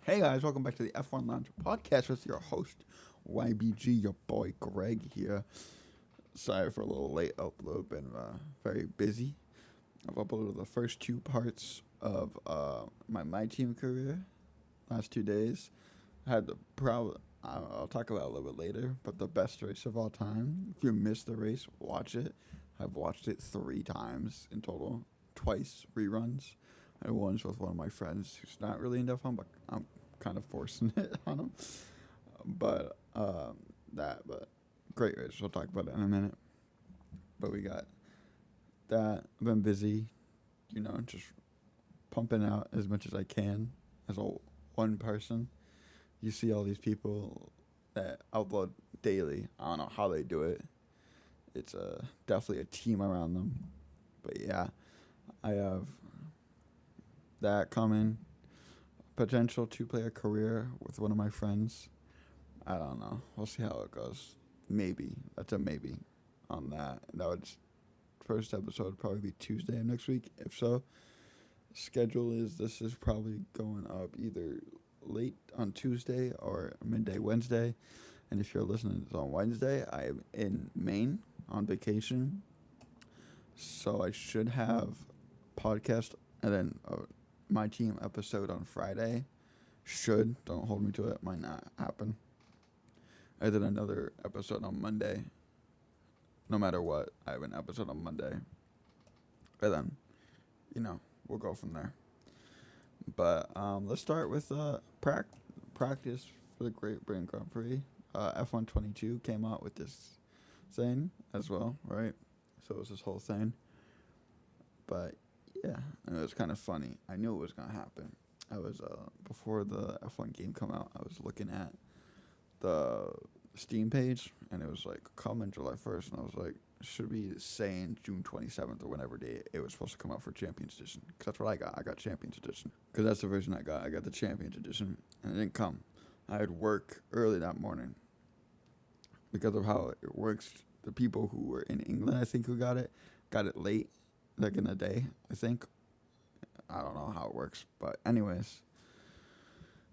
Hey guys, welcome back to the F1 Lounge podcast with your host, YBG, your boy Greg here. Sorry for a little late upload, been very busy. I've uploaded the first two parts of my team career last 2 days. I had the problem, I'll talk about it a little bit later, but the best race of all time. If you missed the race, watch it. I've watched it 3 times in total, twice reruns. I once with one of my friends who's not really into F1, but I'm kind of forcing it on him. But but great race. We'll talk about it in a minute. But we got that. I've been busy, just pumping out as much as I can as one person. You see all these people that upload daily. I don't know how they do it. It's definitely a team around them. But yeah, I have that coming. Potential 2-player career with one of my friends. I don't know. We'll see how it goes. Maybe. That's a maybe on that. That would first episode would probably be Tuesday of next week. If so, schedule is this is probably going up either late on Tuesday or midday Wednesday. And if you're listening to this on Wednesday, I am in Maine on vacation. So I should have podcast and then my team episode on Friday. Don't hold me to it, might not happen. I did another episode on Monday. No matter what, I have an episode on Monday. And then, we'll go from there. But let's start with practice for the Great Britain Grand Prix. F122 came out with this thing as well, right? So it was this whole thing. But yeah, and it was kind of funny. I knew it was going to happen. I was, before the F1 game come out, I was looking at the Steam page, and it was like, coming July 1st, and I was like, should be saying June 27th or whenever day it was supposed to come out for Champions Edition. Because that's what I got. I got Champions Edition. Because that's the version I got. I got the Champions Edition, and it didn't come. I had work early that morning. Because of how it works, the people who were in England, I think, who got it late. Like in the day, I think. I don't know how it works. But anyways,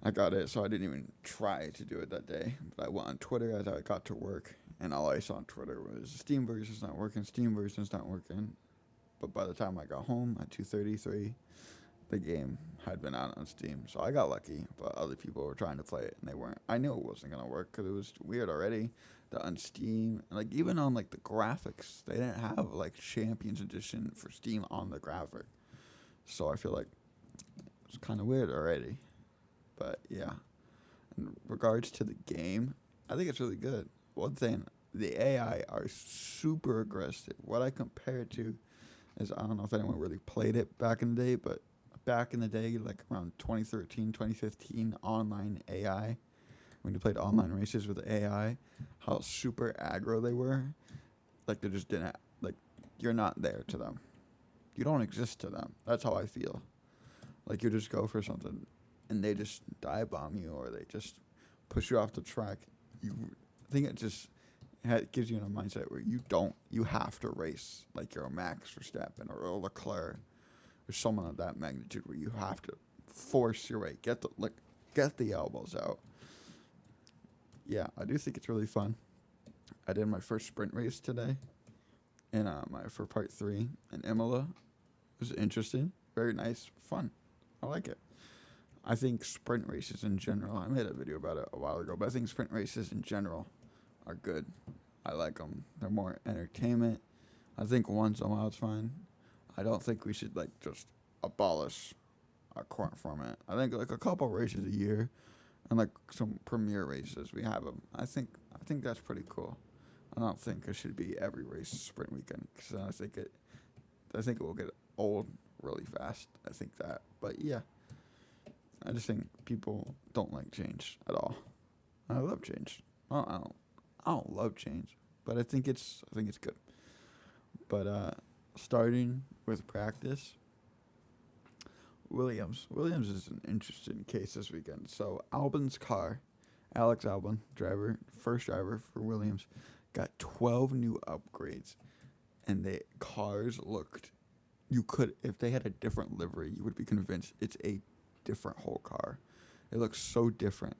I got it, so I didn't even try to do it that day. But I went on Twitter as I got to work, and all I saw on Twitter was Steam version's not working, But by the time I got home at 2:33, the game had been out on Steam. So I got lucky, but other people were trying to play it, and they weren't. I knew it wasn't going to work because it was weird already. That on Steam, like even on like the graphics, they didn't have like Champions Edition for Steam on the graphic. So I feel like it's kind of weird already. But yeah, in regards to the game, I think it's really good. One thing, the AI are super aggressive. What I compare it to is, I don't know if anyone really played it back in the day, but back in the day, like around 2013, 2015, online AI, when you played online races with AI, how super aggro they were. Like they just didn't, like you're not there to them. You don't exist to them. That's how I feel. Like you just go for something and they just dive bomb you or they just push you off the track. I think it just gives you in a mindset where you have to race like you're a Max Verstappen or a Leclerc or someone of that magnitude where you have to force your way, get the elbows out. Yeah, I do think it's really fun. I did my first sprint race today, and for part 3 in Imola. It was interesting, very nice, fun. I like it. I think sprint races in general, I made a video about it a while ago, but I think sprint races in general are good. I like them. They're more entertainment. I think once in a while it's fine. I don't think we should just abolish our current format. I think like a couple races a year, and like some premier races we have them. I think that's pretty cool. I don't think it should be every race sprint weekend because I think it will get old really fast. I think that, but yeah, I just think people don't like change at all. I love change. Well, I don't love change, but I think it's good. But starting with practice, Williams is an interesting case this weekend. So Albon's car, Alex Albon, first driver for Williams, got 12 new upgrades, and the cars looked. If they had a different livery, you would be convinced it's a different whole car. It looks so different.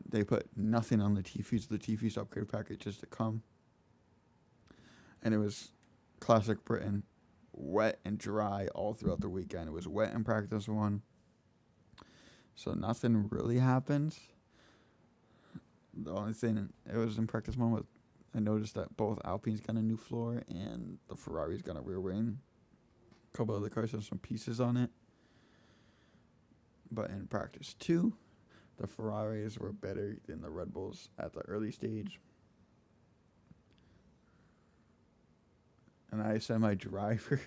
They put nothing on the Latifi's. The Latifi's upgrade package is to come. And it was classic Britain, wet and dry all throughout the weekend. It was wet in practice one. So nothing really happened. The only thing, it was in practice one, was I noticed that both Alpines got a new floor and the Ferraris got a rear wing. A couple of the cars have some pieces on it. But in practice two, the Ferraris were better than the Red Bulls at the early stage. And I sent my driver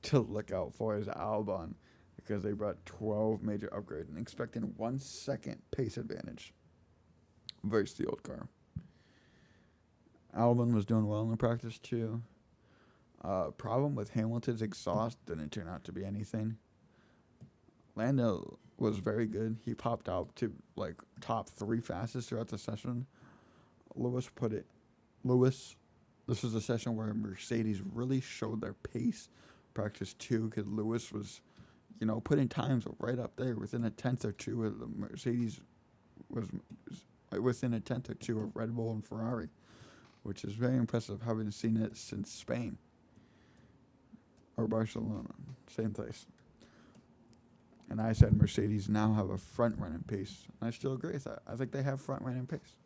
to look out for his Albon because they brought 12 major upgrades and expecting 1 second pace advantage versus the old car. Albon was doing well in the practice too. Problem with Hamilton's exhaust didn't turn out to be anything. Lando was very good. He popped out to like top 3 fastest throughout the session. Lewis, this was a session where Mercedes really showed their pace. Practice 2, because Lewis was, putting times right up there within a tenth or two of the Mercedes was within a tenth or two of Red Bull and Ferrari, which is very impressive. Haven't seen it since Spain or Barcelona, same place. And I said Mercedes now have a front-running pace. And I still agree with that. I think they have front-running pace.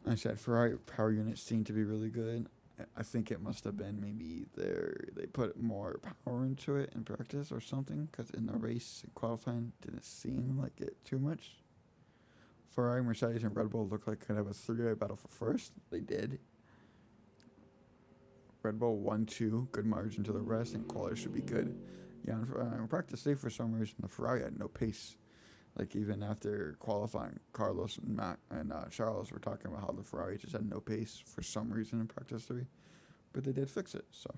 I said Ferrari power units seem to be really good. I think it must have been maybe they put more power into it in practice or something, because in the race and qualifying didn't seem like it too much. Ferrari, Mercedes, and Red Bull looked like kind of a three-way battle for first. They did. Red Bull 1-2, good margin to the rest, and quality should be good. Yeah, in practice day, for some reason, the Ferrari had no pace. Like, even after qualifying, Carlos and Matt and Charles were talking about how the Ferrari just had no pace for some reason in practice 3. But they did fix it, so.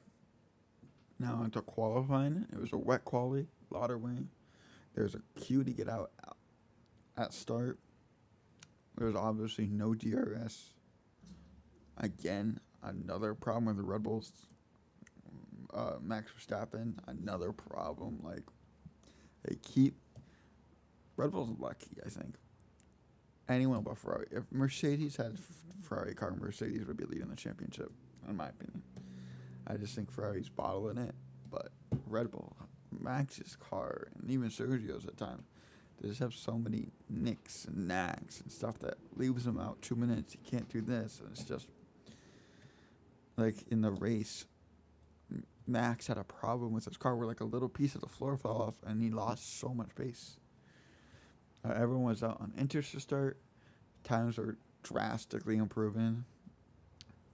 Now onto qualifying. It was a wet quali, a lot of rain. There was a queue to get out at start. There was obviously no DRS. Again, another problem with the Red Bulls. Max Verstappen, another problem. Like, they keep... Red Bull's lucky, I think. Anyone but Ferrari. If Mercedes had a Ferrari car, Mercedes would be leading the championship, in my opinion. I just think Ferrari's bottling it. But Red Bull, Max's car, and even Sergio's at times, they just have so many nicks and nags and stuff that leaves them out 2 minutes. You can't do this. And it's just... Like, in the race... Max had a problem with his car where like a little piece of the floor fell off and he lost so much pace. Everyone was out on inters to start. Times were drastically improving.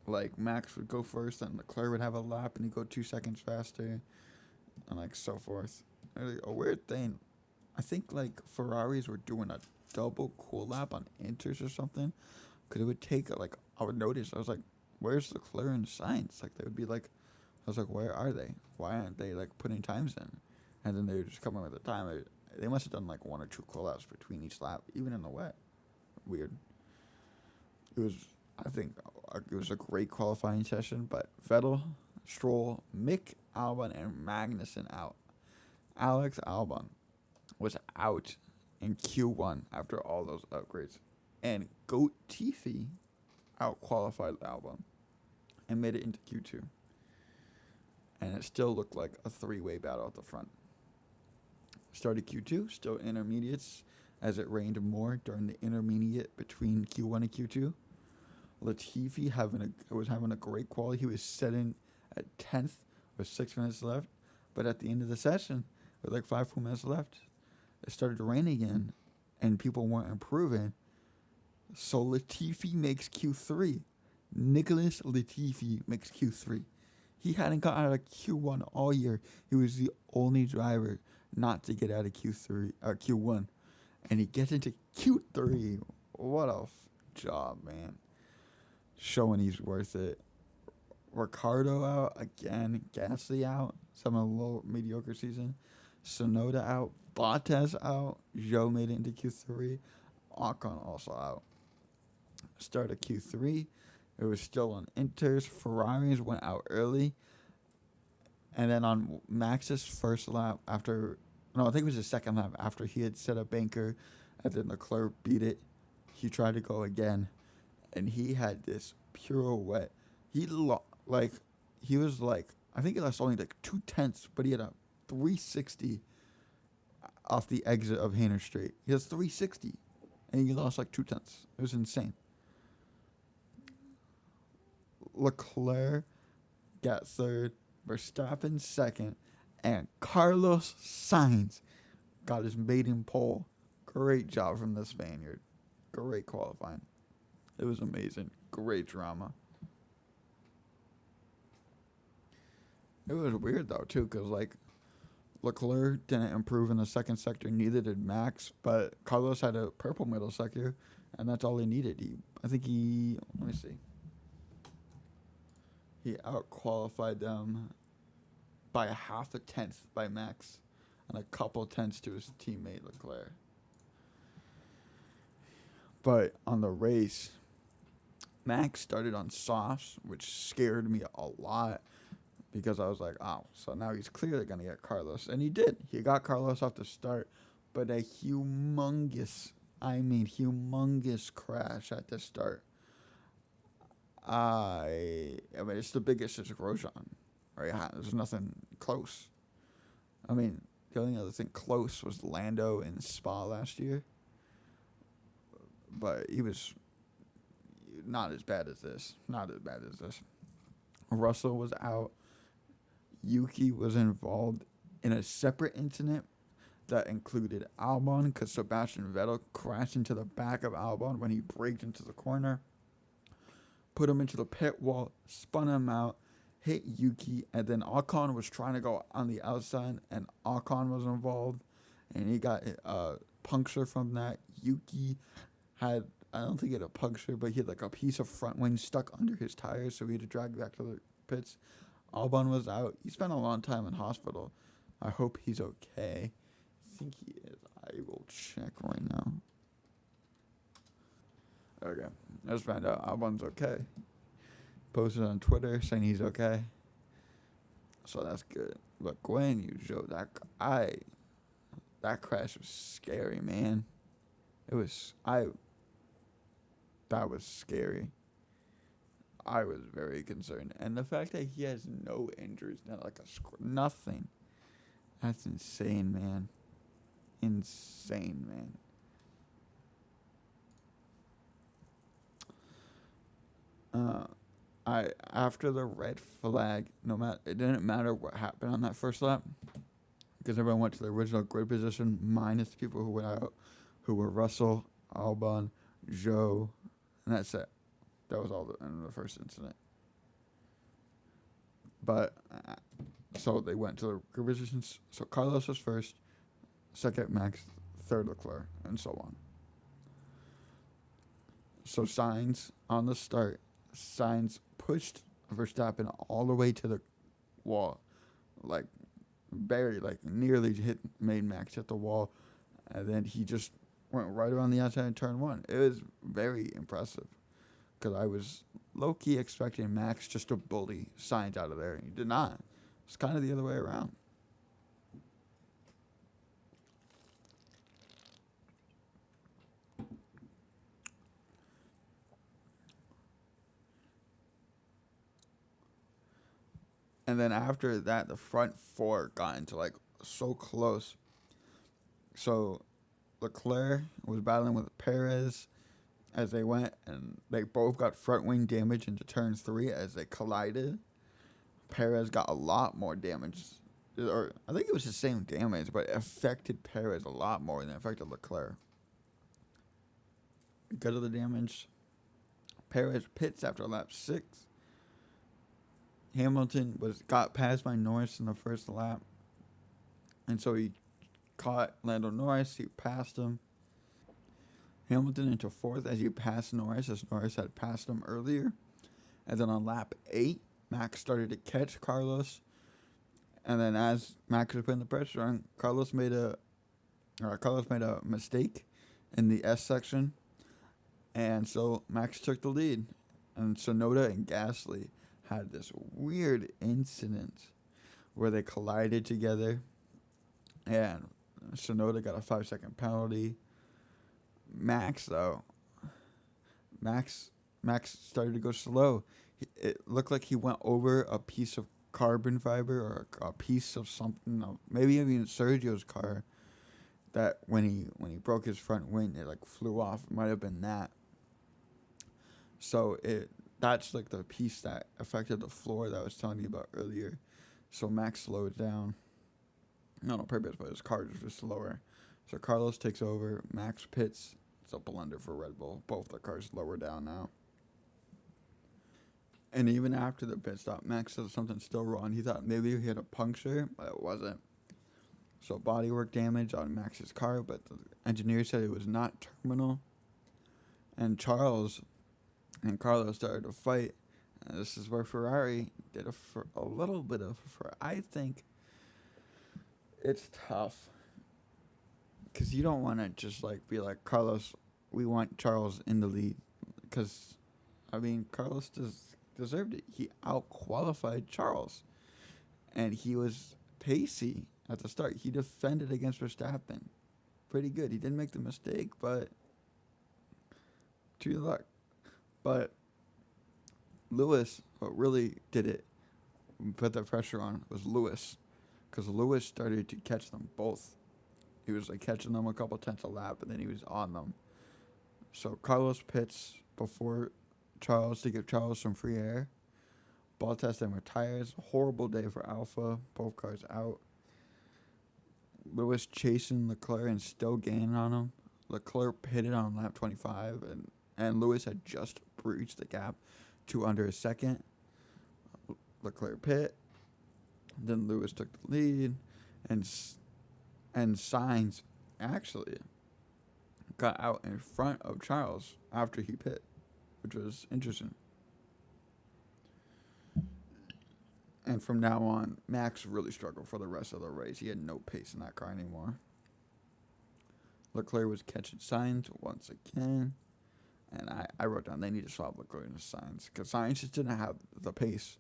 Like, Max would go first, then Leclerc would have a lap and he'd go 2 seconds faster, and like so forth. A weird thing, I think like Ferraris were doing a double cool lap on inters or something, because it would take like, I would notice, I was like, where's Leclerc and Sainz? Like, they would be like, I was like, where are they? Why aren't they, like, putting times in? And then they would just come in with the time. They must have done, like, 1 or 2 call-outs between each lap, even in the wet. Weird. It was, I think, it was a great qualifying session, but Vettel, Stroll, Mick, Albon, and Magnussen out. Alex Albon was out in Q1 after all those upgrades. And Goat Tiffy out-qualified Albon and made it into Q2. And it still looked like a 3-way battle at the front. Started Q2, still intermediates, as it rained more during the intermediate between Q1 and Q2. Latifi was having a great quality. He was sitting at 10th with 6 minutes left. But at the end of the session, with like 5 full minutes left, it started to rain again, and people weren't improving. So Latifi makes Q3. Nicholas Latifi makes Q3. He hadn't got out of Q1 all year. He was the only driver not to get out of Q1. And he gets into Q3. What a job, man. Showing he's worth it. Ricardo out again. Gasly out. Some of a little mediocre season. Sonoda out. Bottas out. Zhou made it into Q3. Ocon also out. Start of Q3. It was still on inters. Ferraris went out early. And then on Max's first lap, after No, I think it was the second lap after he had set a banker, and then Leclerc beat it. He tried to go again, and he had this pirouette. Like he was like I think he lost only like 2/10, but he had a 360 off the exit of Hainer Straight. He has 360, and he lost like 2/10. It was insane. Leclerc got third, Verstappen second, and Carlos Sainz got his maiden pole. Great job from the Spaniard. Great qualifying. It was amazing. Great drama. It was weird though too, cause like Leclerc didn't improve in the second sector, neither did Max. But Carlos had a purple middle sector, and that's all he needed. Let me see. He out-qualified them by a half a tenth by Max, and a couple tenths to his teammate Leclerc. But on the race, Max started on softs, which scared me a lot because I was like, oh, so now he's clearly going to get Carlos. And he did. He got Carlos off the start, but a humongous crash at the start. I mean, it's the biggest since Grosjean. Right? There's nothing close. I mean, the only other thing close was Lando in Spa last year. But he was not as bad as this. Russell was out. Yuki was involved in a separate incident that included Albon because Sebastian Vettel crashed into the back of Albon when he braked into the corner, put him into the pit wall, spun him out, hit Yuki, and then Ocon was trying to go on the outside, and Ocon was involved, and he got a puncture from that. Yuki had, I don't think he had a puncture, but he had like a piece of front wing stuck under his tires, so he had to drag back to the pits. Albon was out. He spent a long time in hospital. I hope he's okay. I think he is. I will check right now. Okay. I just found out Albon's okay. Posted on Twitter saying he's okay. So that's good. But Gwen, you Joe, that crash was scary, man. That was scary. I was very concerned. And the fact that he has no injuries, nothing. That's insane, man. Insane, man. After the red flag, it didn't matter what happened on that first lap, because everyone went to the original grid position, minus the people who went out, who were Russell, Albon, Joe, and that's it. That was all in the first incident. But so they went to the grid positions. So Carlos was first, second Max, third Leclerc, and so on. So Sainz on the start, Sainz pushed Verstappen all the way to the wall, nearly made Max hit the wall, and then he just went right around the outside in turn one. It was very impressive, because I was low-key expecting Max just to bully Sainz out of there, and he did not. It's kind of the other way around. And then after that, the front four got into so close. So Leclerc was battling with Perez as they went, and they both got front wing damage into turn 3 as they collided. Perez got a lot more damage. Or I think it was the same damage, but it affected Perez a lot more than it affected Leclerc. Because of the damage, Perez pits after lap 6. Hamilton got passed by Norris in the first lap, and so he caught Lando Norris. He passed him. Hamilton into 4th as he passed Norris, as Norris had passed him earlier. And then on lap 8, Max started to catch Carlos. And then as Max was putting the pressure on, Carlos made a mistake in the S section, and so Max took the lead. And Tsunoda and Gasly had this weird incident where they collided together, and Sonoda got a 5-second penalty. Max though, Max Max started to go slow. It looked like he went over a piece of carbon fiber or a piece of something, maybe even Sergio's car. That when he broke his front wing, it like flew off. It might have been that. So that's like the piece that affected the floor that I was telling you about earlier. So Max slowed down. Not on purpose, but his car was just slower. So Carlos takes over. Max pits. It's a blunder for Red Bull. Both the cars lower down now. And even after the pit stop, Max said something still wrong. He thought maybe he had a puncture, but it wasn't. So bodywork damage on Max's car, but the engineer said it was not terminal. And Charles and Carlos started to fight. And this is where Ferrari did a little bit of. I think it's tough because you don't want to just like be like, Carlos, we want Charles in the lead, because I mean Carlos deserved it. He out-qualified Charles, and he was pacey at the start. He defended against Verstappen pretty good. He didn't make the mistake, but true luck. But Lewis, what really did it, put the pressure on, was Lewis, because Lewis started to catch them both. He was like catching them a couple tenths a lap, but then he was on them. So Carlos pits before Charles to give Charles some free air. Bottas then retires. Horrible day for Alpha. Both cars out. Lewis chasing Leclerc and still gaining on him. Leclerc pitted on lap 25, and Lewis had just breached the gap to under a second. Leclerc pit. Then Lewis took the lead, and Sainz actually got out in front of Charles after he pit, which was interesting. And from now on, Max really struggled for the rest of the race. He had no pace in that car anymore. Leclerc was catching Sainz once again. And I wrote down they need to swap Leclerc and Sainz, because Sainz just didn't have the pace.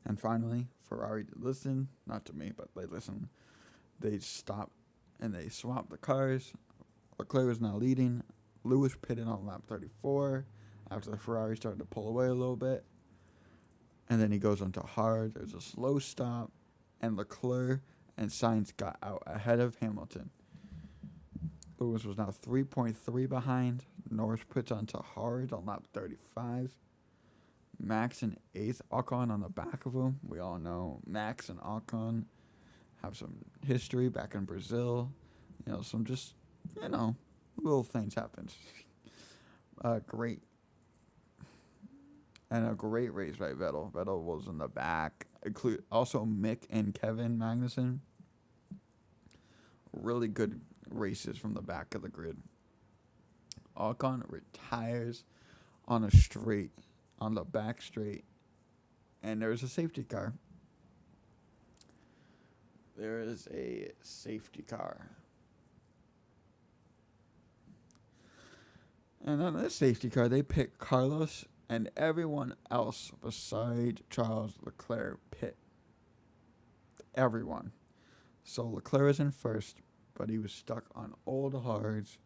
And finally, Ferrari did listen. Not to me, but they listened. They stopped and they swapped the cars. Leclerc was now leading. Lewis pitted on lap 34 after the Ferrari started to pull away a little bit. And then he goes onto hard. There's a slow stop. And Leclerc and Sainz got out ahead of Hamilton. Lewis was now 3.3 behind. Norris puts onto hard on lap 35. Max in 8th. Ocon on the back of him. We all know Max and Ocon have some history back in Brazil. Some just, little things happen. Great. And a great race by Vettel. Vettel was in the back. Also Mick and Kevin Magnussen. Really good races from the back of the grid. Ocon retires on a straight, on the back straight. And there's a safety car. There is a safety car. And on this safety car, they pick Carlos and everyone else beside Charles Leclerc pit. Everyone. So Leclerc was in first, but he was stuck on old hards.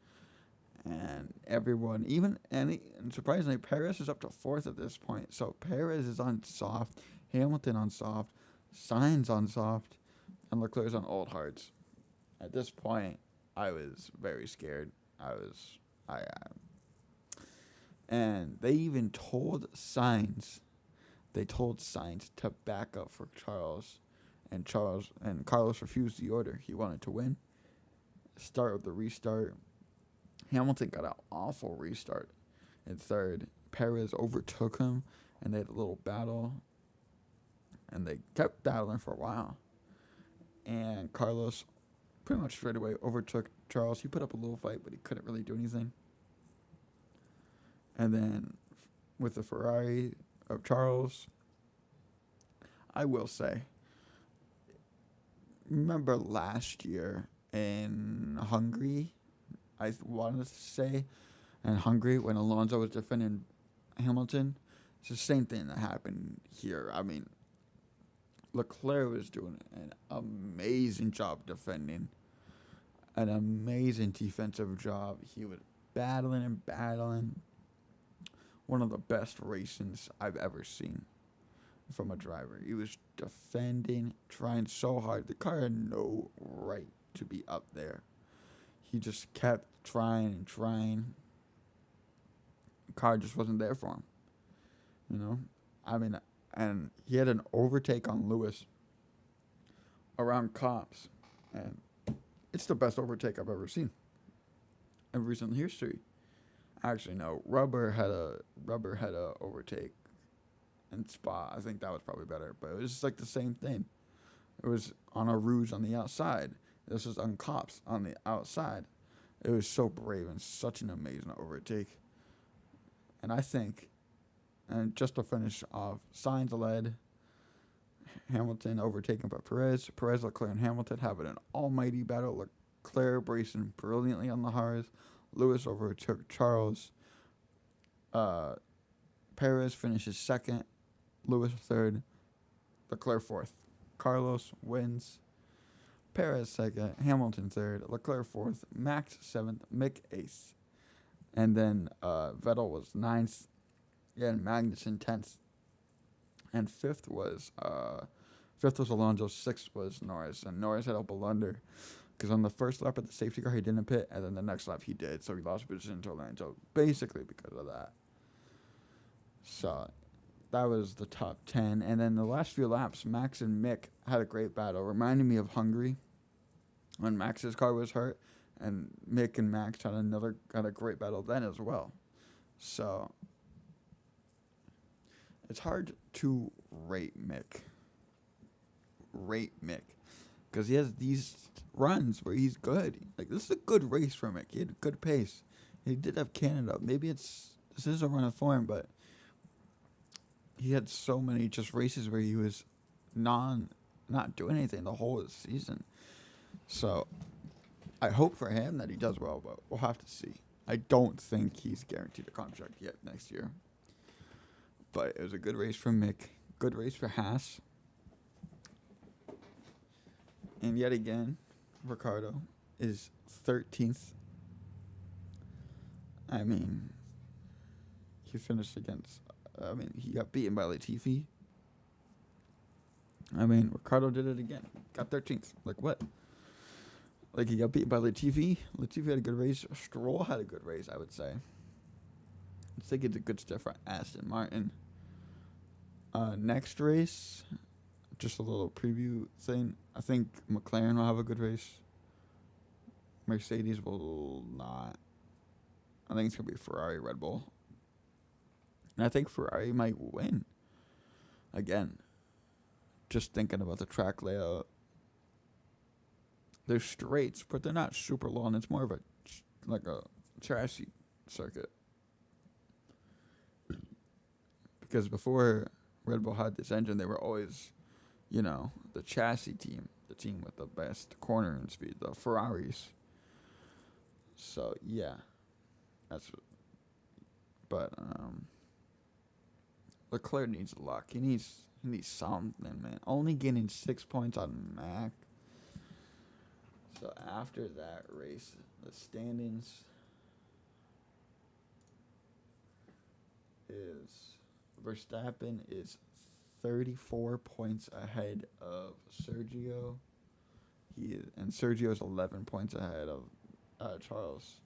And everyone, and surprisingly, Perez is up to 4th at this point. So Perez is on soft, Hamilton on soft, Sainz on soft, and Leclerc's on old hards. At this point, I was very scared. And they even told Sainz to back up for Charles. And Carlos refused the order. He wanted to win. Start with the restart. Hamilton got an awful restart in 3rd. Perez overtook him, and they had a little battle. And they kept battling for a while. And Carlos pretty much straight away overtook Charles. He put up a little fight, but he couldn't really do anything. And then with the Ferrari of Charles, I will say, remember last year in Hungary, I wanted to say, in Hungary when Alonso was defending Hamilton, it's the same thing that happened here. I mean, Leclerc was doing an amazing job defending. an amazing defensive job. He was battling and battling. One of the best races I've ever seen from a driver. He was defending, trying so hard. The car had no right to be up there. He just kept trying and trying. The car just wasn't there for him. You know? I mean, and he had an overtake on Lewis around cops. And it's the best overtake I've ever seen in recent history. Actually, no. Rubber had a overtake in Spa. I think that was probably better, but it was just like the same thing. It was on a Rouge on the outside. This was on cops on the outside. It was so brave and such an amazing overtake. And I think, and just to finish off, Sainz led, Hamilton overtaken by Perez. Perez, Leclerc, and Hamilton having an almighty battle. Leclerc bracing brilliantly on the hard. Lewis overtook Charles. Perez finishes second. Lewis third. Leclerc fourth. Carlos wins. Perez second. Hamilton third. Leclerc fourth. Max seventh. Mick eighth. And then Vettel was ninth. Yeah, and Magnussen 10th. And fifth was Alonso. Sixth was Norris. And Norris had a blunder. Because on the first lap of the safety car, he didn't pit, and then the next lap he did, so he lost position to Alonso, basically because of that. So that was the top 10. And then the last few laps, Max and Mick had a great battle, reminding me of Hungary when Max's car was hurt, and Mick and Max had a great battle then as well. So it's hard to rate Mick. Because he has these runs where he's good. Like, this is a good race for Mick. He had a good pace. He did have Canada. Maybe this is a run of form, but he had so many just races where he was not doing anything the whole season. So I hope for him that he does well, but we'll have to see. I don't think he's guaranteed a contract yet next year. But it was a good race for Mick. Good race for Haas. And yet again, Ricciardo is 13th. I mean, he finished against... he got beaten by Latifi. Ricciardo did it again. Got 13th. Like, what? Like, he got beaten by Latifi. Latifi had a good race. Stroll had a good race, I would say. I think it's a good step for Aston Martin. Next race... Just a little preview thing. I think McLaren will have a good race. Mercedes will not. I think it's going to be Ferrari, Red Bull. And I think Ferrari might win. Again, just thinking about the track layout. They're straights, but they're not super long. It's more of a chassis circuit. Because before Red Bull had this engine, they were always... the chassis team, the team with the best cornering speed, the Ferraris. So, yeah. But Leclerc needs luck. He needs something, man. Only getting 6 points on Mac. So, after that race, the standings is Verstappen is 34 points ahead of Sergio. And Sergio's 11 points ahead of Charles.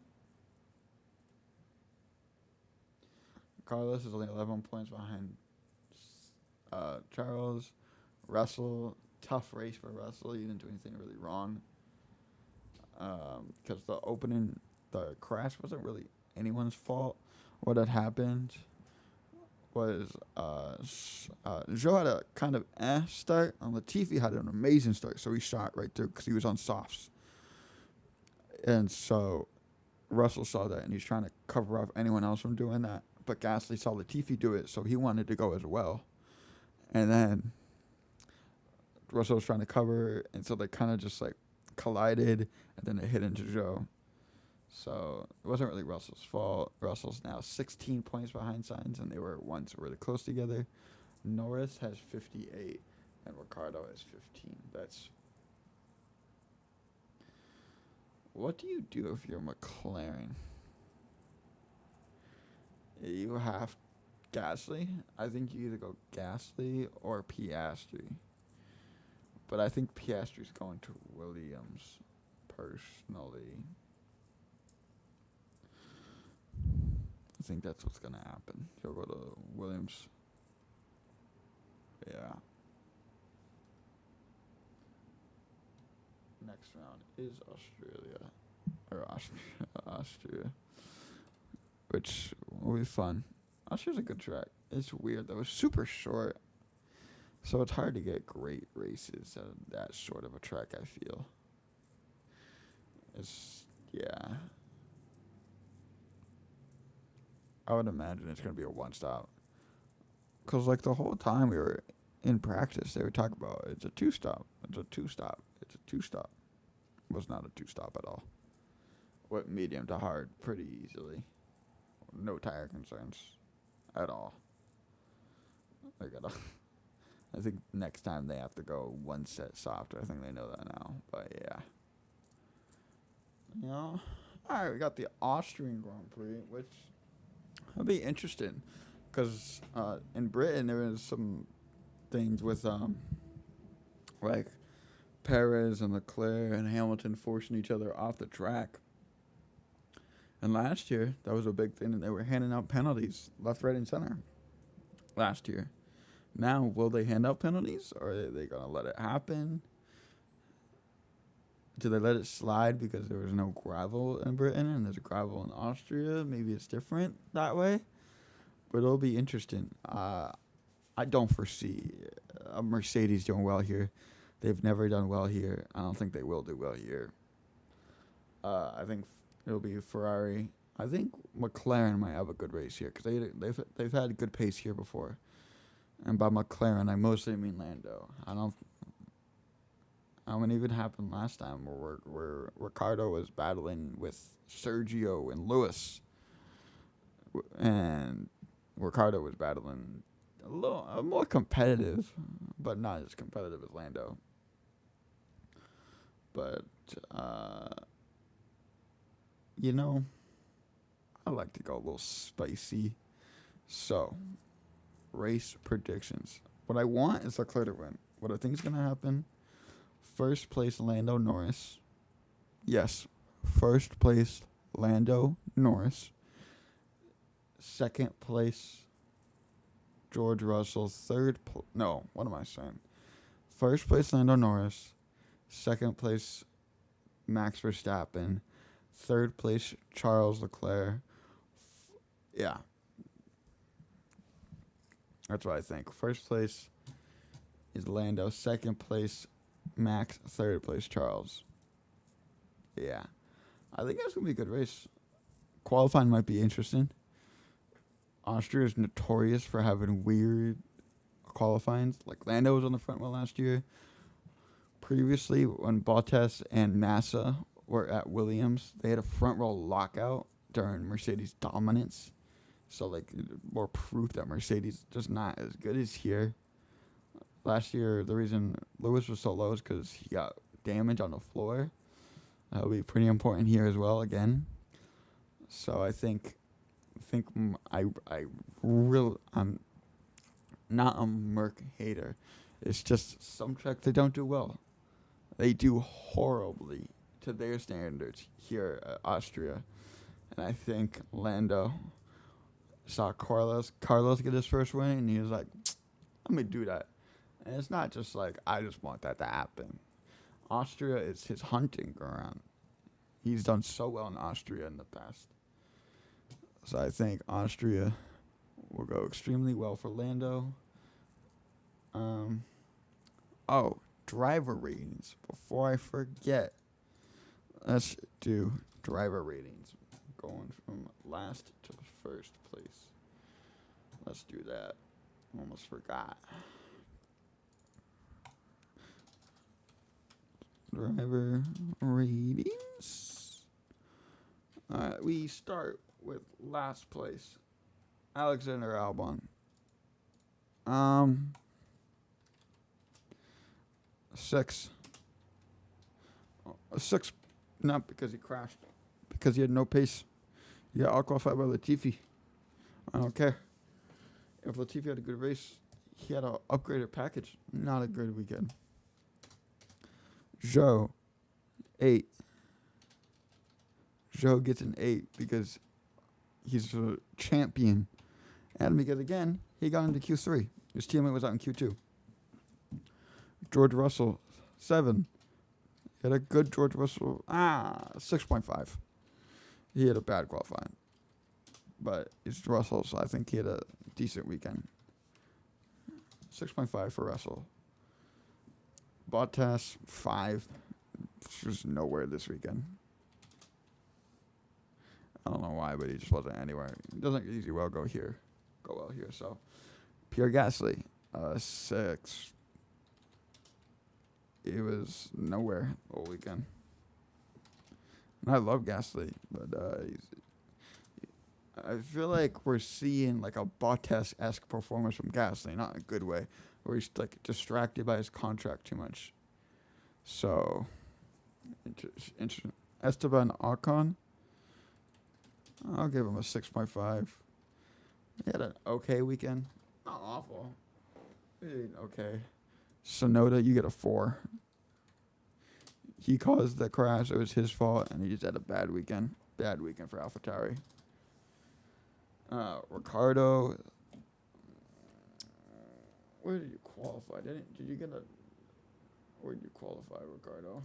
Carlos is only 11 points behind Charles. Russell, tough race for Russell. He didn't do anything really wrong. Because the crash wasn't really anyone's fault. What had happened was Joe had a kind of start, and Latifi had an amazing start, so he shot right through because he was on softs. And so Russell saw that, and he's trying to cover up anyone else from doing that. But Gasly saw Latifi do it, so he wanted to go as well. And then Russell was trying to cover, and so they kind of just collided, and then it hit into Joe. So it wasn't really Russell's fault. Russell's now 16 points behind Sainz, and they were once really close together. Norris has 58, and Ricciardo has 15. what do you do if you're McLaren? You have Gasly. I think you either go Gasly or Piastri. But I think Piastri's going to Williams, personally. I think that's what's going to happen. He'll go to Williams. Yeah. Next round is Australia. Or Austria. Which will be fun. Austria's a good track. It's weird, though. It's super short. So it's hard to get great races at that short of a track, I feel. Yeah. I would imagine it's going to be a one-stop. Because, like, the whole time we were in practice, they would talk about it's a two-stop. It's a two-stop. It's a two-stop. It was not a two-stop at all. Went medium to hard pretty easily. No tire concerns at all. I think next time they have to go one set softer. I think they know that now. But, yeah. All right, we got the Austrian Grand Prix, which will be interesting. Because in Britain, there was some things with, like, Perez and Leclerc and Hamilton forcing each other off the track. And last year, that was a big thing, and they were handing out penalties left, right, and center last year. Now, will they hand out penalties, or are they going to let it happen? Do they let it slide because there was no gravel in Britain and there's gravel in Austria? Maybe it's different that way, but it'll be interesting. I don't foresee Mercedes doing well here. They've never done well here. I don't think they will do well here. I think it'll be Ferrari. I think McLaren might have a good race here because they've had a good pace here before. And by McLaren, I mostly mean Lando. I mean, it even happened last time where Ricardo was battling with Sergio and Lewis, and Ricardo was battling a little more competitive, but not as competitive as Lando. But I like to go a little spicy. So, race predictions. What I want is Leclerc to win. What I think is going to happen, first place Lando Norris. Yes, first place Lando Norris. Second place George Russell. What am I saying? First place Lando Norris. Second place Max Verstappen. Third place Charles Leclerc. Yeah. That's what I think. First place is Lando. Second place Max. Third place Charles. Yeah. I think that's going to be a good race. Qualifying might be interesting. Austria is notorious for having weird qualifying. Like Lando was on the front row last year. Previously, when Bottas and Massa were at Williams, they had a front row lockout during Mercedes' dominance. So, like, more proof that Mercedes is just not as good as here. Last year, the reason Lewis was so low is because he got damage on the floor. That'll be pretty important here as well, again. So, I'm not a Merc hater. It's just some tracks they don't do well. They do horribly to their standards here at Austria. And I think Lando saw Carlos get his first win, and he was like, let me do that. And it's not just like, I just want that to happen. Austria is his hunting ground. He's done so well in Austria in the past. So I think Austria will go extremely well for Lando. Driver ratings. Before I forget, let's do driver ratings. Going from last to first place. Let's do that. Almost forgot. Driver ratings. Alright, we start with last place. Alexander Albon. 6. Not because he crashed. Because he had no pace. He got outqualified by Latifi. I don't care. If Latifi had a good race, he had an upgraded package. Not a good weekend. Joe, 8. Joe gets an 8 because he's a champion. And because, again, he got into Q3. His teammate was out in Q2. George Russell, 7. He had a good George Russell. 6.5. He had a bad qualifying. But it's Russell, so I think he had a decent weekend. 6.5 for Russell. Bottas, 5. Just nowhere this weekend. I don't know why, but he just wasn't anywhere. He doesn't usually go well here. So, Pierre Gasly, 6. He was nowhere all weekend. And I love Gasly, but I feel like we're seeing like a Bottas-esque performance from Gasly, not in a good way, where he's like distracted by his contract too much. So, interesting. Esteban Ocon, I'll give him a 6.5. He had an okay weekend. Not awful. Okay. Sonoda, you get a 4. He caused the crash. It was his fault, and he just had a bad weekend. Bad weekend for AlphaTauri. Ricardo, where did you qualify? Did you get a? Where did you qualify, Ricardo?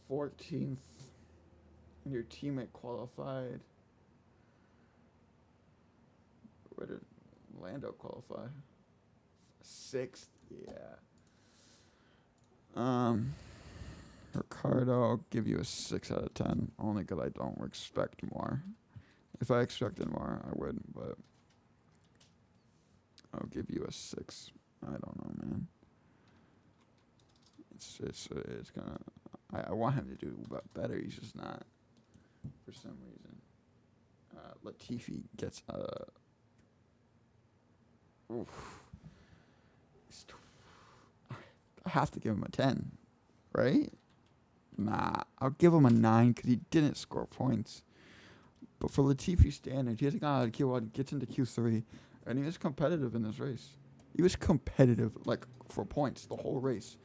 14th. And your teammate qualified. Where did Lando qualify? 6th. Yeah. Ricardo, I'll give you a 6 out of 10. Only because I don't expect more. If I expected more, I would, but I'll give you a 6. I don't know, man. It's gonna. I want him to do better. He's just not, for some reason. Latifi gets oof. I have to give him a 10, right? Nah, I'll give him a 9 because he didn't score points. But for Latifi's standards, he hasn't got out of Q1, gets into Q3, and he was competitive in this race. He was competitive, like, for points the whole race.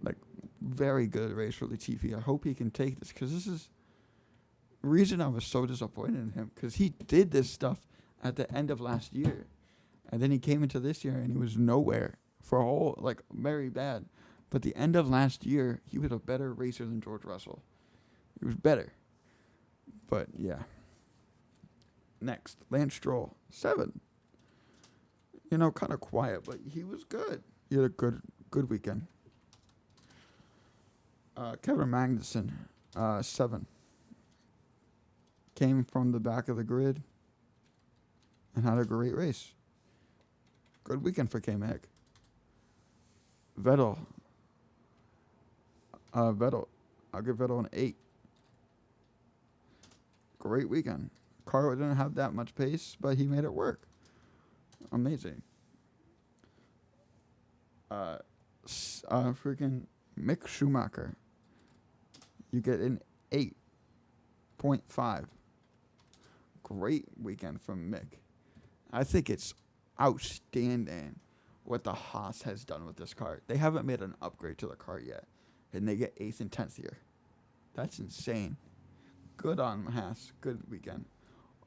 Like, very good race for Latifi. I hope he can take this because this is the reason I was so disappointed in him, because he did this stuff at the end of last year. And then he came into this year and he was nowhere for a whole, like, very bad. But the end of last year, he was a better racer than George Russell. He was better. But, yeah. Next, Lance Stroll, 7. You know, kind of quiet, but he was good. He had a good weekend. Kevin Magnussen, 7. Came from the back of the grid and had a great race. Good weekend for K-Mag. Vettel, I'll give Vettel an 8. Great weekend. Car didn't have that much pace, but he made it work. Amazing. Freaking Mick Schumacher. You get an 8.5. Great weekend from Mick. I think it's outstanding what the Haas has done with this car. They haven't made an upgrade to the car yet, and they get 8th and 10th here. That's insane. Good on Haas. Good weekend.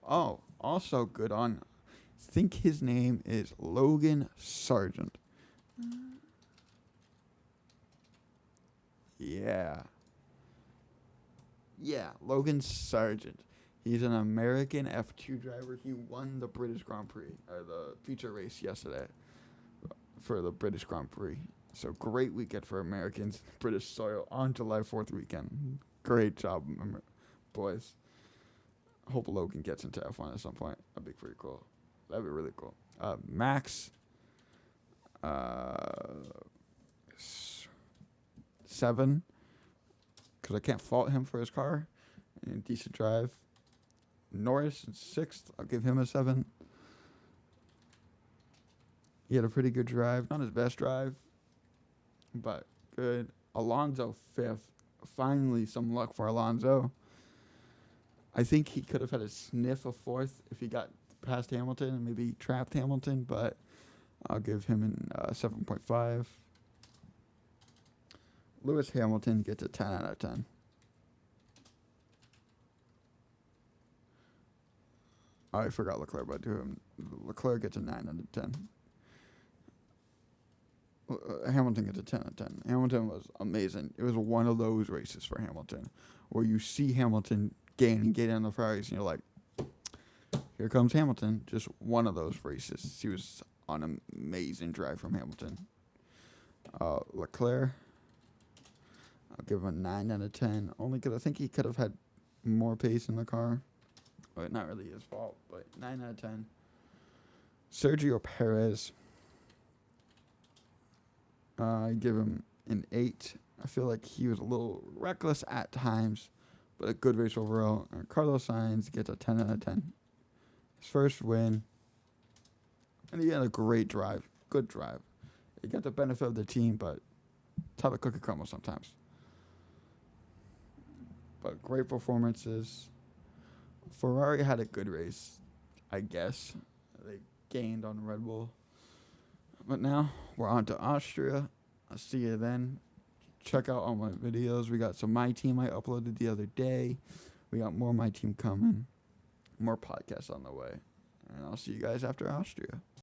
Oh, also good on, I think his name is Logan Sargent. Yeah, Logan Sargent. He's an American F2 driver. He won the British Grand Prix, or the feature race yesterday for the British Grand Prix. So great weekend for Americans, British soil on July 4th weekend. Great job, boys. Hope Logan gets into F1 at some point. That'd be pretty cool. That'd be really cool. Max, 7, because I can't fault him for his car. And decent drive. Norris, 6th. I'll give him a 7. He had a pretty good drive. Not his best drive. but good. Alonso 5th. Finally, some luck for Alonso. I think he could have had a sniff of 4th if he got past Hamilton and maybe trapped Hamilton, but I'll give him an 7.5. Lewis Hamilton gets a 10 out of 10. I forgot Leclerc, but Leclerc gets a 9 out of 10. Hamilton gets a 10 out of 10. Hamilton was amazing. It was one of those races for Hamilton where you see Hamilton gain and get in the Ferraris, and you're like, here comes Hamilton. Just one of those races. He was on an amazing drive from Hamilton. Leclerc, I'll give him a 9 out of 10, only because I think he could have had more pace in the car. But not really his fault, but 9 out of 10. Sergio Perez, I give him an 8. I feel like he was a little reckless at times, but a good race overall. And Carlos Sainz gets a 10 out of 10. His first win, and he had a great drive, good drive. He got the benefit of the team, but it's how the cookie crumbles sometimes. But great performances. Ferrari had a good race, I guess. They gained on Red Bull. But now we're on to Austria. I'll see you then. Check out all my videos. We got some My Team I uploaded the other day. We got more My Team coming. More podcasts on the way. And I'll see you guys after Austria.